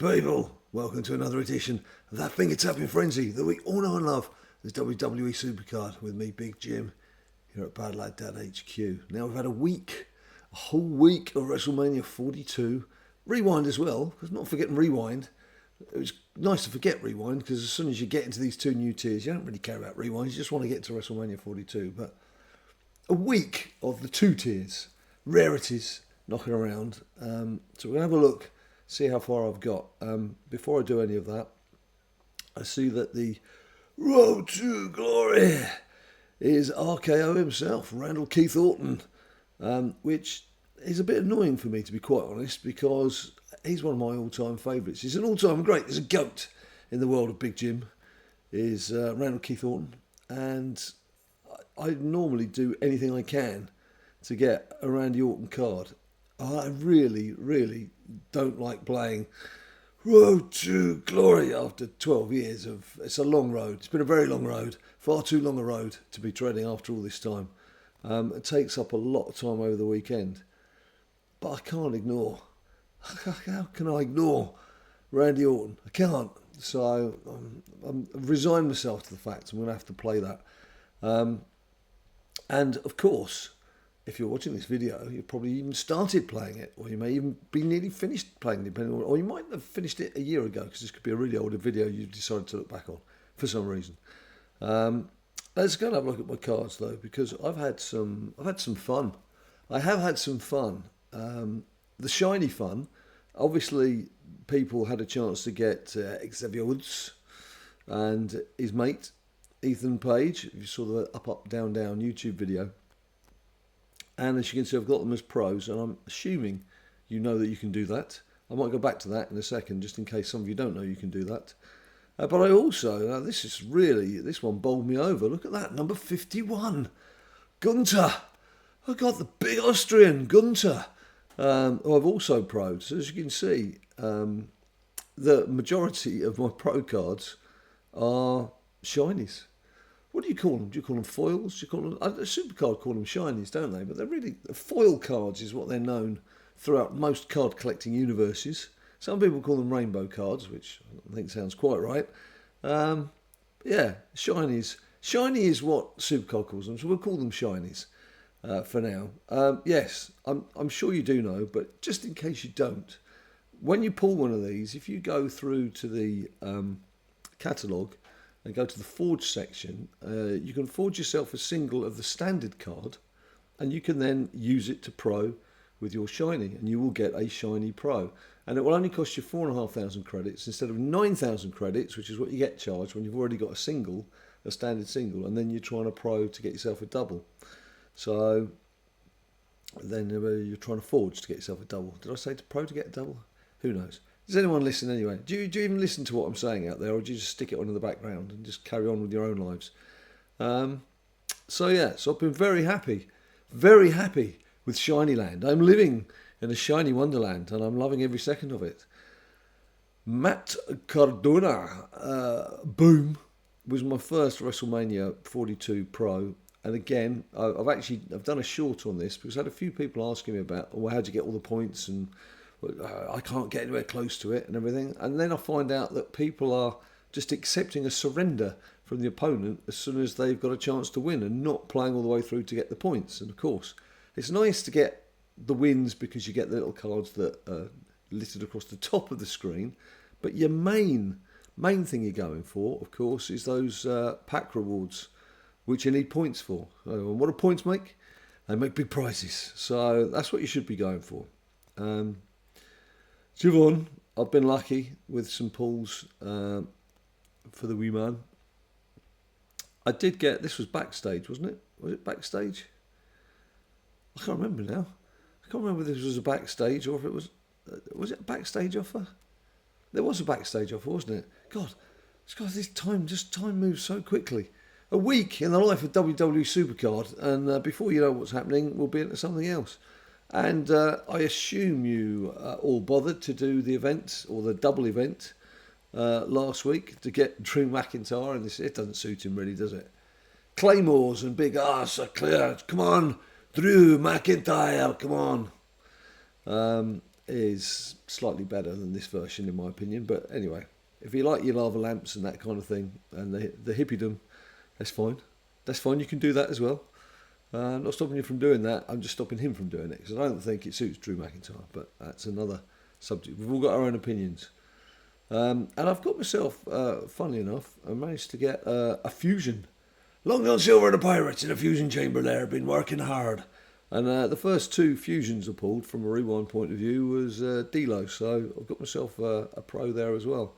People, welcome to another edition of that thing it's happening frenzy that we all know and love as WWE Supercard with me, Big Jim, here at Bad Lad Dad HQ. Now we've had a whole week of WrestleMania 42, Rewind as well, because not forgetting Rewind. It was nice to forget Rewind because as soon as you get into these two new tiers, you don't really care about Rewind, you just want to get to WrestleMania 42. But a week of the two tiers, rarities knocking around. So we're going to have a look, see how far I've got. Before I do any of that, I see that the road to glory is RKO himself, Randall Keith Orton, which is a bit annoying for me, to be quite honest, because he's one of my all-time favourites. He's an all-time great. There's a GOAT in the world of Big Jim, is Randall Keith Orton, and I normally do anything I can to get a Randy Orton card. I really, really don't like playing Road to Glory after 12 years of... It's a long road. It's been a very long road. Far too long a road to be treading after all this time. It takes up a lot of time over the weekend. But I can't ignore... How can I ignore Randy Orton? I can't. So I'm resigned myself to the fact I'm going to have to play that. And of course, if you're watching this video, you've probably even started playing it, or you may even be nearly finished playing it, depending on, or you might have finished it a year ago, because this could be a really older video you've decided to look back on for some reason. Let's go and have a look at my cards though, because I've had some fun. I have had some fun. The shiny fun. Obviously, people had a chance to get Xavier Woods and his mate Ethan Page. If you saw the up down down YouTube video. And as you can see, I've got them as pros, and I'm assuming you know that you can do that. I might go back to that in a second, just in case some of you don't know you can do that. But I also, this one bowled me over. Look at that, number 51, Gunter. I got the big Austrian, Gunter, who I've also pro'd. So as you can see, the majority of my pro cards are shinies. What do you call them? Do you call them foils? Do you call them? Supercard call them shinies, don't they? But they're really foil cards is what they're known throughout most card collecting universes. Some people call them rainbow cards, which I think sounds quite right. Yeah, shinies. Shiny is what Supercard calls them, so we'll call them shinies for now. Yes, I'm sure you do know, but just in case you don't, when you pull one of these, if you go through to the catalogue and go to the forge section, you can forge yourself a single of the standard card, and you can then use it to pro with your shiny, and you will get a shiny pro. And it will only cost you 4,500 credits instead of 9,000 credits, which is what you get charged when you've already got a standard single, and then you're trying to pro to get yourself a double. So then you're trying to forge to get yourself a double. Did I say to pro to get a double? Who knows? Does anyone listen anyway? Do you even listen to what I'm saying out there, or do you just stick it on in the background and just carry on with your own lives? So I've been very happy with Shiny Land. I'm living in a shiny wonderland, and I'm loving every second of it. Matt Cardona, boom, was my first WrestleMania 42 Pro. And again, I've done a short on this because I had a few people asking me about, well, how'd you get all the points, and I can't get anywhere close to it and everything. And then I find out that people are just accepting a surrender from the opponent as soon as they've got a chance to win and not playing all the way through to get the points. And of course, it's nice to get the wins because you get the little cards that are littered across the top of the screen. But your main thing you're going for, of course, is those pack rewards, which you need points for. And what do points make? They make big prizes. So that's what you should be going for. Javon, I've been lucky with some pulls for the wee man. I did get, this was backstage, wasn't it? Was it backstage? I can't remember now. I can't remember if this was a backstage or if it was it a backstage offer? There was a backstage offer, wasn't it? God, this time moves so quickly. A week in the life of WWE Supercard, and before you know what's happening, we'll be into something else. And I assume you all bothered to do the event, or the double event, last week to get Drew McIntyre, and it doesn't suit him really, does it? Claymores and big arse are clear. Come on, Drew McIntyre, come on. is slightly better than this version, in my opinion. But anyway, if you like your lava lamps and that kind of thing, and the hippiedom, that's fine. That's fine. You can do that as well. I'm not stopping you from doing that. I'm just stopping him from doing it because I don't think it suits Drew McIntyre. But that's another subject. We've all got our own opinions. And I've got myself, funnily enough, I managed to get a fusion. Long John Silver and the Pirates in a fusion chamber there. Been working hard. And the first two fusions I pulled from a rewind point of view was D'Lo. So I've got myself a pro there as well.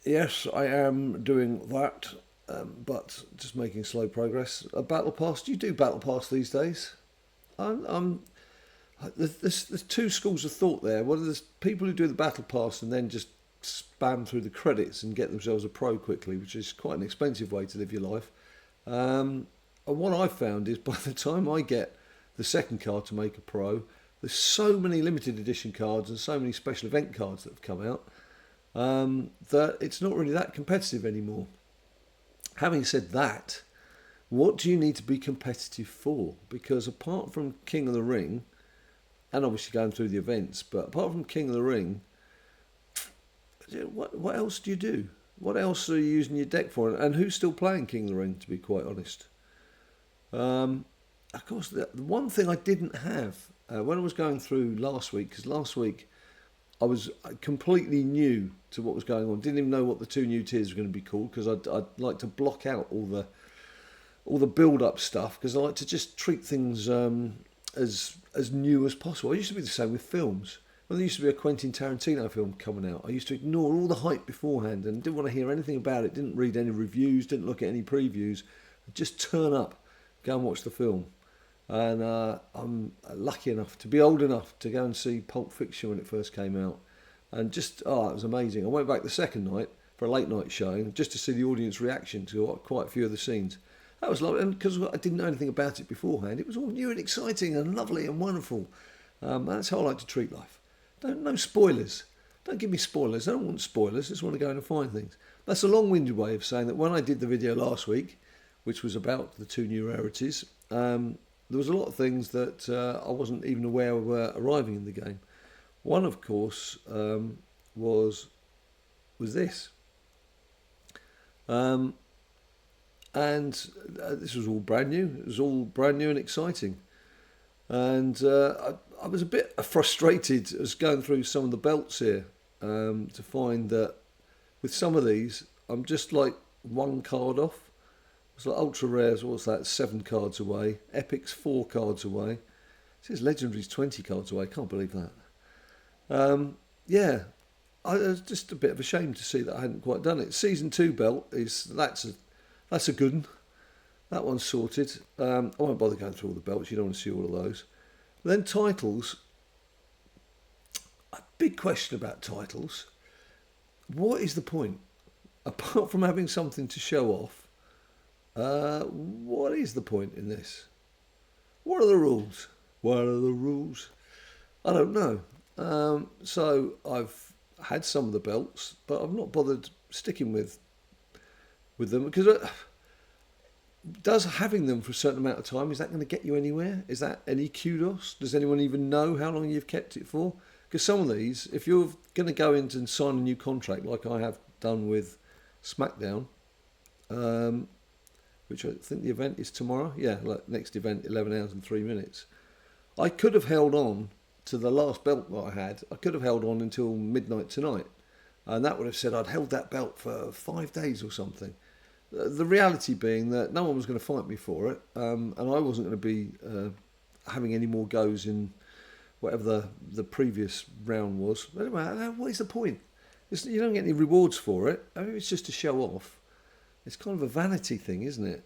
Yes, I am doing that. But just making slow progress. A battle pass. Do you do battle pass these days? There's two schools of thought there. One of the people who do the battle pass and then just spam through the credits and get themselves a pro quickly, which is quite an expensive way to live your life. And what I've found is by the time I get the second card to make a pro, there's so many limited edition cards and so many special event cards that have come out that it's not really that competitive anymore. Having said that, what do you need to be competitive for? Because apart from King of the Ring, and obviously going through the events, but apart from King of the Ring, what else do you do? What else are you using your deck for? And who's still playing King of the Ring, to be quite honest? Of course, the one thing I didn't have when I was going through last week, because last week I was completely new to what was going on. Didn't even know what the two new tiers were going to be called because I'd like to block out all the build-up stuff because I like to just treat things as new as possible. I used to be the same with films. When there used to be a Quentin Tarantino film coming out, I used to ignore all the hype beforehand and didn't want to hear anything about it, didn't read any reviews, didn't look at any previews. I'd just turn up, go and watch the film. And I'm lucky enough to be old enough to go and see Pulp Fiction when it first came out. And just, it was amazing. I went back the second night for a late night showing just to see the audience reaction to quite a few of the scenes. That was lovely, and because I didn't know anything about it beforehand, it was all new and exciting and lovely and wonderful. That's how I like to treat life. No spoilers. Don't give me spoilers. I don't want spoilers. I just want to go in and find things. That's a long-winded way of saying that when I did the video last week, which was about the two new rarities, there was a lot of things that I wasn't even aware were arriving in the game. One, of course, was this. And this was all brand new. It was all brand new and exciting. And I was a bit frustrated as going through some of the belts here to find that with some of these, I'm just like one card off. It's like ultra rares, what's that, 7 cards away. Epics 4 cards away. It says legendaries 20 cards away. Can't believe that. I was just a bit of a shame to see that I hadn't quite done it. Season 2 belt that's a good one. That one's sorted. I won't bother going through all the belts. You don't want to see all of those. Then titles. A big question about titles. What is the point? Apart from having something to show off, what is the point in this? What are the rules? What are the rules? I don't know. So I've had some of the belts, but I've not bothered sticking with them because does having them for a certain amount of time, is that going to get you anywhere? Is that any kudos? Does anyone even know how long you've kept it for? Because some of these, if you're going to go in and sign a new contract like I have done with SmackDown, which I think the event is tomorrow. Yeah, like next event, 11 hours and 3 minutes. I could have held on to the last belt that I had. I could have held on until midnight tonight. And that would have said I'd held that belt for 5 days or something. The reality being that no one was going to fight me for it. And I wasn't going to be having any more goes in whatever the previous round was. But anyway, what is the point? You don't get any rewards for it. I mean, it's just to show off. It's kind of a vanity thing, isn't it?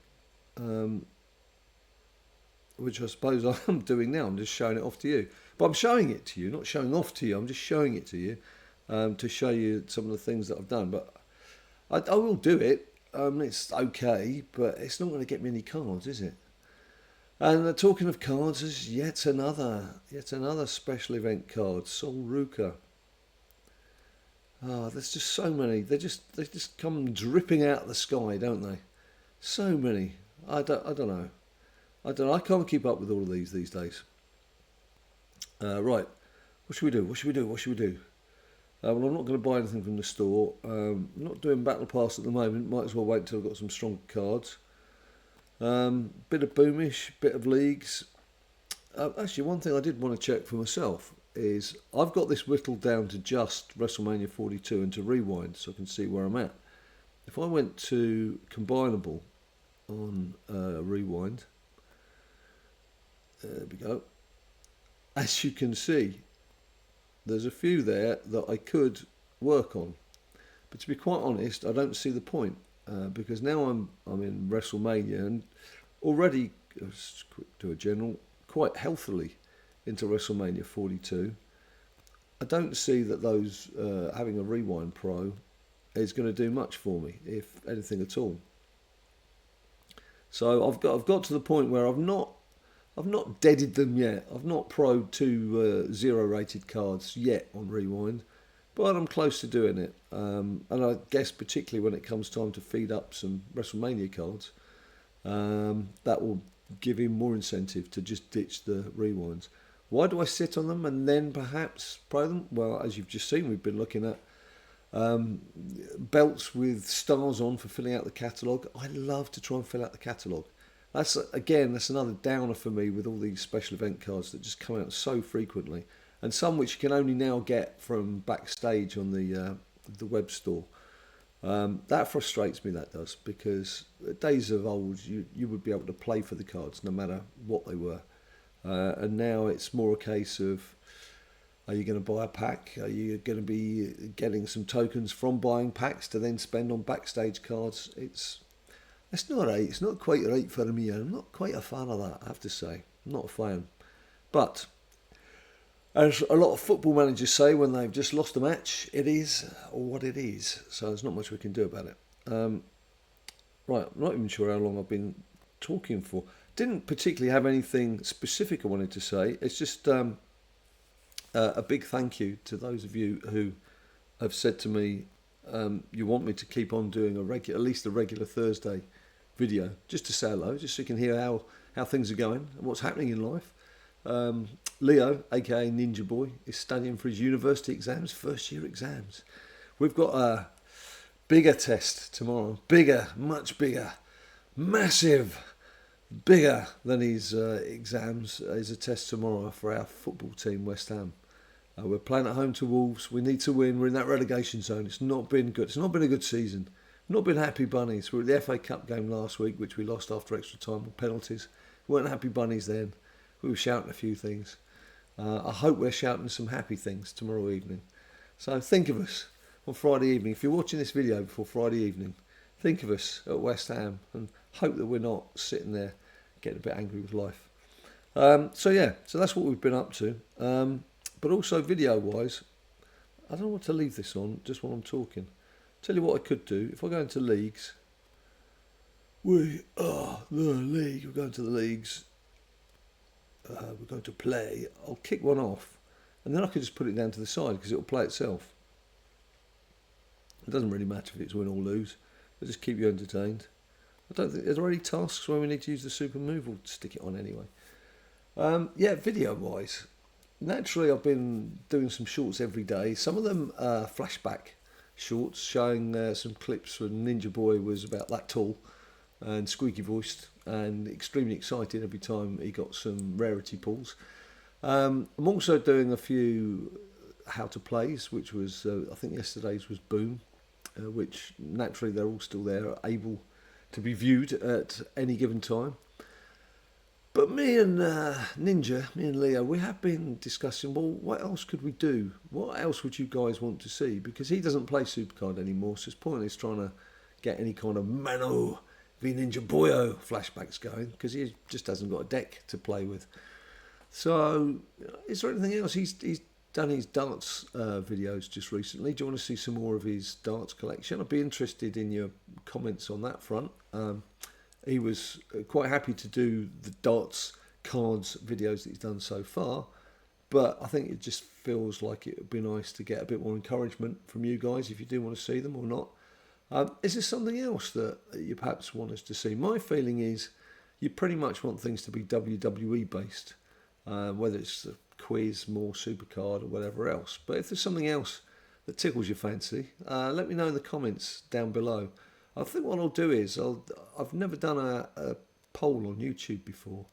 Which I suppose I'm doing now. I'm just showing it off to you. But I'm showing it to you, not showing off to you. I'm just showing it to you to show you some of the things that I've done. But I will do it. It's okay, but it's not going to get me any cards, is it? And talking of cards, there's yet another special event card, Sol Ruka. There's just so many. They just come dripping out of the sky, don't they? So many. I don't know. I can't keep up with all of these days. Right, what should we do? What should we do? What should we do? Well, I'm not going to buy anything from the store. I'm not doing Battle Pass at the moment. Might as well wait until I've got some strong cards. Bit of Boomish, bit of leagues. Actually, one thing I did want to check for myself is I've got this whittled down to just WrestleMania 42 and to rewind so I can see where I'm at. If I went to combinable on rewind, there we go. As you can see, there's a few there that I could work on. But to be quite honest, I don't see the point because now I'm in WrestleMania and already, let's do a general, quite healthily into WrestleMania 42. I don't see that those having a Rewind Pro is going to do much for me, if anything at all. So I've got to the point where I've not deaded them yet. I've not proed 2 zero rated cards yet on Rewind, but I'm close to doing it. And I guess particularly when it comes time to feed up some WrestleMania cards, that will give him more incentive to just ditch the rewinds. Why do I sit on them and then perhaps pro them? Well, as you've just seen, we've been looking at belts with stars on for filling out the catalogue. I love to try and fill out the catalogue. That's another downer for me with all these special event cards that just come out so frequently, and some which you can only now get from backstage on the web store. That frustrates me, that does, because days of old you would be able to play for the cards no matter what they were, and now it's more a case of, are you going to buy a pack? Are you going to be getting some tokens from buying packs to then spend on backstage cards? It's not right. It's not quite right for me. I'm not quite a fan of that, I have to say. I'm not a fan. But as a lot of football managers say when they've just lost a match, it is what it is. So there's not much we can do about it. Right, I'm not even sure how long I've been talking for. Didn't particularly have anything specific I wanted to say. It's just a big thank you to those of you who have said to me you want me to keep on doing at least a regular Thursday video, just to say hello, just so you can hear how things are going and what's happening in life. Leo, aka Ninja Boy, is studying for his university exams, first year exams. We've got a bigger test tomorrow, much bigger, massive, bigger than his exams. Is a test tomorrow for our football team, West Ham. We're playing at home to Wolves. We need to win. We're in that relegation zone. It's not been good. It's not been a good season. Not been happy bunnies. We were at the FA Cup game last week, which we lost after extra time with penalties. We weren't happy bunnies then. We were shouting a few things. I hope we're shouting some happy things tomorrow evening. So think of us on Friday evening. If you're watching this video before Friday evening, think of us at West Ham and hope that we're not sitting there getting a bit angry with life. So that's what we've been up to. But also video-wise, I don't know what to leave this on, just while I'm talking. Tell you what I could do. If I go into leagues, we are the league. We're going to the leagues. We're going to play. I'll kick one off, and then I could just put it down to the side because it'll play itself. It doesn't really matter if it's win or lose. It'll just keep you entertained. I don't think, are there any tasks where we need to use the super move? We'll stick it on anyway. Video-wise, naturally I've been doing some shorts every day. Some of them are flashback shorts showing some clips when Ninja Boy was about that tall and squeaky voiced and extremely excited every time he got some rarity pulls. I'm also doing a few how to plays, which was I think yesterday's was Boom, which naturally they're all still there, able to be viewed at any given time. But me and Leo, we have been discussing, well, what else could we do? What else would you guys want to see? Because he doesn't play Supercard anymore, so it's pointless trying to get any kind of Mano v Ninja Boyo flashbacks going, because he just hasn't got a deck to play with. So, is there anything else? He's done his darts videos just recently. Do you want to see some more of his darts collection? I'd be interested in your comments on that front. He was quite happy to do the darts cards videos that he's done so far, but I think it just feels like it would be nice to get a bit more encouragement from you guys if you do want to see them or not. Is there something else that you perhaps want us to see? My feeling is you pretty much want things to be WWE based, whether it's the quiz, more Supercard or whatever else. But if there's something else that tickles your fancy, let me know in the comments down below. I think what I'll do is, I've never done a poll on YouTube before.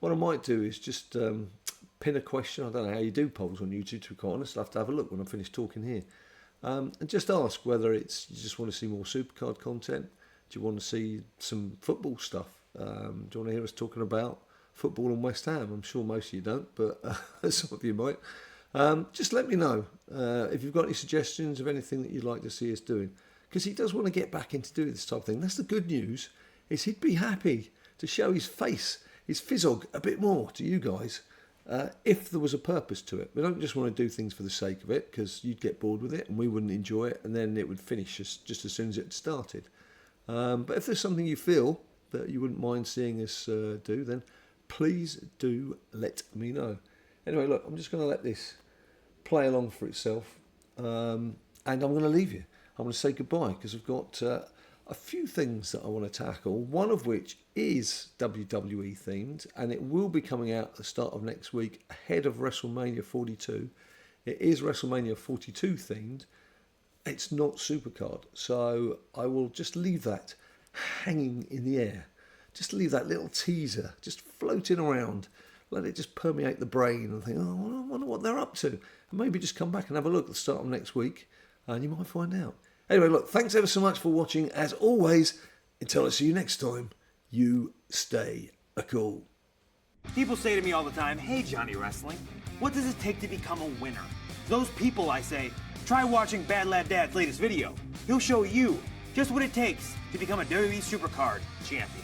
What I might do is just pin a question. I don't know how you do polls on YouTube, to be quite honest. I'll have to have a look when I'm finished talking here. And just ask whether it's you just want to see more Supercard content. Do you want to see some football stuff? Do you want to hear us talking about football and West Ham? I'm sure most of you don't, but some of you might. Just let me know if you've got any suggestions of anything that you'd like to see us doing. Because he does want to get back into doing this type of thing. That's the good news, is he'd be happy to show his face, his fizzog, a bit more to you guys if there was a purpose to it. We don't just want to do things for the sake of it, because you'd get bored with it and we wouldn't enjoy it, and then it would finish just as soon as it started. But if there's something you feel that you wouldn't mind seeing us do, then please do let me know. Anyway, look, I'm just going to let this play along for itself, and I'm going to leave you. I'm going to say goodbye, because I've got a few things that I want to tackle, one of which is WWE themed, and it will be coming out at the start of next week ahead of WrestleMania 42. It is WrestleMania 42 themed. It's not Supercard, so I will just leave that hanging in the air. Just leave that little teaser just floating around. Let it just permeate the brain and think, oh, I wonder what they're up to. And maybe just come back and have a look at the start of next week, and you might find out. Anyway, look, thanks ever so much for watching. As always, until I see you next time, you stay cool. People say to me all the time, hey Johnny Wrestling, what does it take to become a winner? Those people, I say, try watching Bad Lad Dad's latest video. He'll show you just what it takes to become a WWE Supercard champion.